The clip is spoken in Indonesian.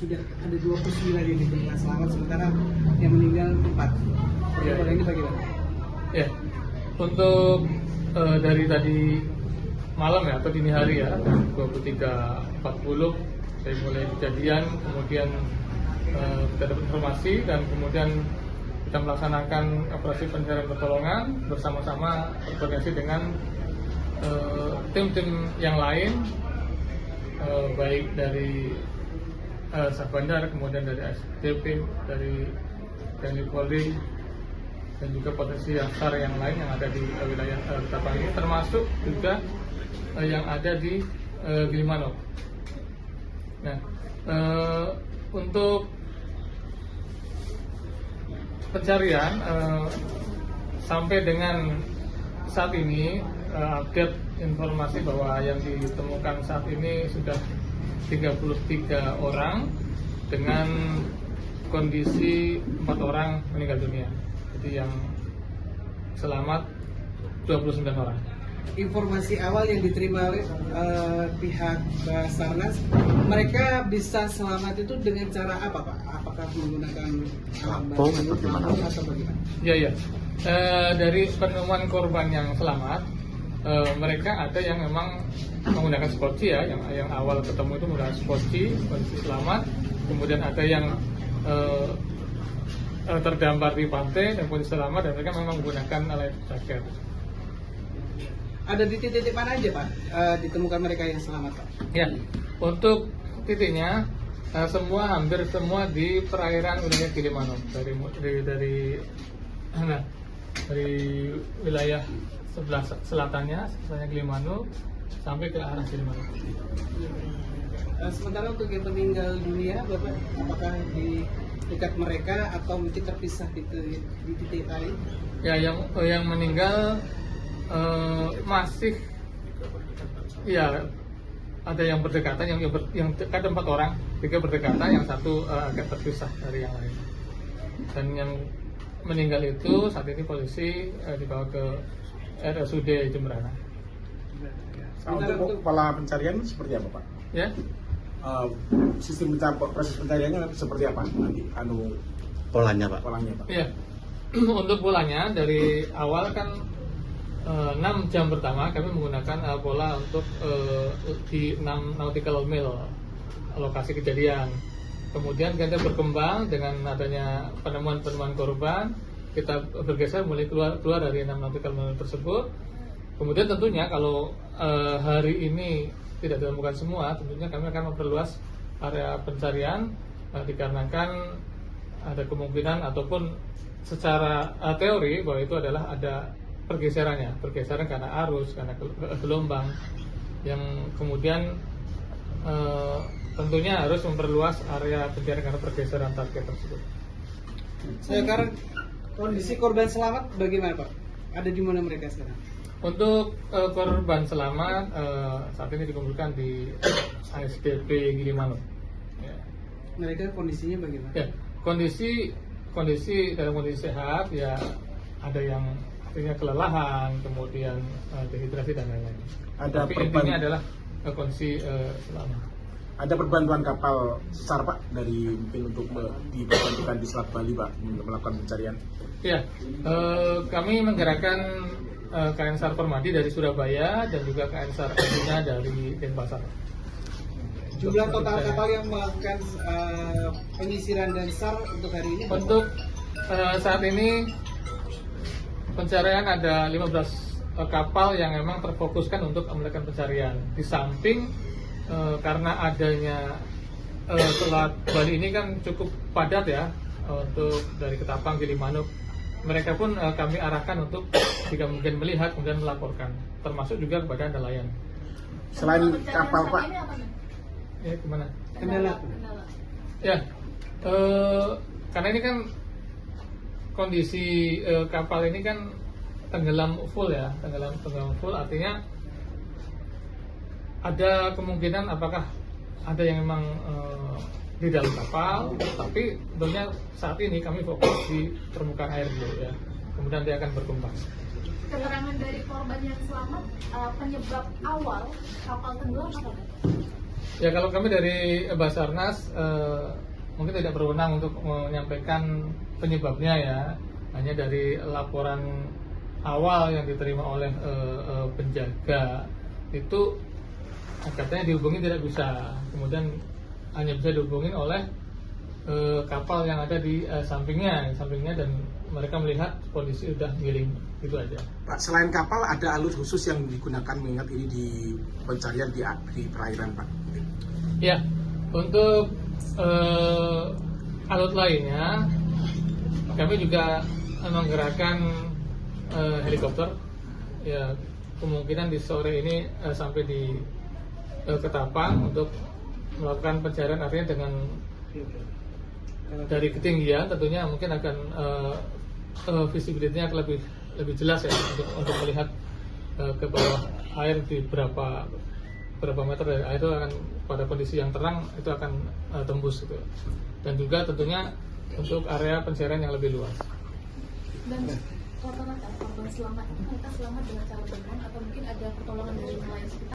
sudah ada 29 yang ditemukan selamat, sementara yang meninggal 4. Perkembangan ini bagaimana? Ya, untuk dari tadi malam ya atau dini hari ya 23.40 dari mulai kejadian, kemudian kita dapat informasi dan kemudian kita melaksanakan operasi pencarian pertolongan bersama-sama berkoordinasi dengan tim-tim yang lain, baik dari Sar Bandar, kemudian dari SDP, dari TNI Polri, dan juga potensi SAR yang lain yang ada di wilayah Ketapang ini, termasuk juga yang ada di Gilimanuk. Nah, untuk pencarian sampai dengan saat ini update informasi bahwa yang ditemukan saat ini sudah 33 orang dengan kondisi 4 orang meninggal dunia. Jadi yang selamat 29 orang. Informasi awal yang diterima oleh pihak Basarnas, mereka bisa selamat itu dengan cara apa, Pak? Apakah menggunakan alat bantu atau bagaimana? Iya. Dari penemuan korban yang selamat, mereka ada yang memang menggunakan skoci ya, yang awal ketemu itu menggunakan skoci, kondisi selamat. Kemudian ada yang terdampar di pantai dan kondisi selamat, dan mereka memang menggunakan life jacket. Ada di titik-titik mana aja, Pak, ditemukan mereka yang selamat, Pak? Ya, untuk titiknya hampir semua di perairan wilayah Gilimanuk, dari wilayah sebelah selatannya, Gilimanuk, sampai ke arah Gilimanuk. Sementara untuk yang meninggal dunia, Bapak, apakah di dekat mereka atau mungkin terpisah di titik lain? Ya, yang meninggal masih, ya ada yang berdekatan, yang dekat 4 orang, 3 berdekatan, yang 1 agak terpisah dari yang lain. Dan yang meninggal itu saat ini polisi dibawa ke RSUD Jemberana. Untuk pola pencarian seperti apa, Pak? Ya, Sistem proses pencariannya seperti apa nanti? Polanya, Pak. Polanya, Pak. ya. Untuk polanya dari awal kan 6 jam pertama kami menggunakan pola untuk di 6 nautical mil lokasi kejadian. Kemudian kita berkembang dengan adanya penemuan korban, kita bergeser mulai keluar dari 6 nautical mil tersebut. Kemudian tentunya kalau hari ini tidak ditemukan semua, tentunya kami akan memperluas area pencarian dikarenakan ada kemungkinan ataupun secara teori bahwa itu adalah ada pergeseran karena arus, karena gelombang, yang kemudian tentunya harus memperluas area pencarian karena pergeseran target tersebut. Sekarang kondisi korban selamat bagaimana, Pak? Ada di mana mereka sekarang? Untuk korban selamat saat ini dikumpulkan di ASDP Gilimanuk. Ya. Mereka kondisinya bagaimana? Ya, kondisi dalam kondisi sehat, ya ada yang artinya kelelahan, kemudian dehidrasi dan lain-lain. Tapi intinya adalah kondisi selamat. Ada perbantuan kapal SAR, Pak, dari mungkin untuk diperbantukan di Selat Bali, Pak, untuk melakukan pencarian? Ya, kami menggerakkan KN SAR Permadi dari Surabaya dan juga KN SAR Arjuna dari Denpasar. Jumlah total kapal yang melakukan penyisiran dan SAR untuk hari ini? Untuk saat ini pencarian ada 15 kapal yang memang terfokuskan untuk melakukan pencarian. Di samping karena adanya Selat Bali ini kan cukup padat ya, untuk dari Ketapang, Gilimanuk, mereka pun kami arahkan untuk jika mungkin melihat kemudian melaporkan, termasuk juga kepada nelayan. Selain kapal, Pak, Ya, kemana? Kendala. Ya, karena ini kan kondisi kapal ini kan tenggelam full ya, tenggelam full, artinya ada kemungkinan apakah ada yang memang di dalam kapal, tapi tentunya saat ini kami fokus di permukaan air dulu ya, kemudian dia akan berkembang. Keterangan dari korban yang selamat, penyebab awal kapal tenggelam apa? Ya kalau kami dari Basarnas mungkin tidak berwenang untuk menyampaikan penyebabnya ya, hanya dari laporan awal yang diterima oleh penjaga itu katanya dihubungi tidak bisa, kemudian hanya bisa dihubungin oleh kapal yang ada di sampingnya dan mereka melihat kondisi udah miring, gitu aja. Pak, selain kapal ada alut khusus yang digunakan mengingat ini di pencarian di perairan, Pak? Ya, untuk alut lainnya kami juga menggerakkan helikopter. Ya, kemungkinan di sore ini sampai di Ketapang untuk melakukan pencarian, artinya dengan dari ketinggian tentunya mungkin akan visibility-nya lebih jelas ya untuk melihat ke bawah air di berapa meter dari air itu akan pada kondisi yang terang itu akan tembus gitu. Dan juga tentunya untuk area pencarian yang lebih luas. Dan rata-rata korban selamat itu mereka selamat dengan cara berenang atau mungkin ada pertolongan dari nelayan sekitar?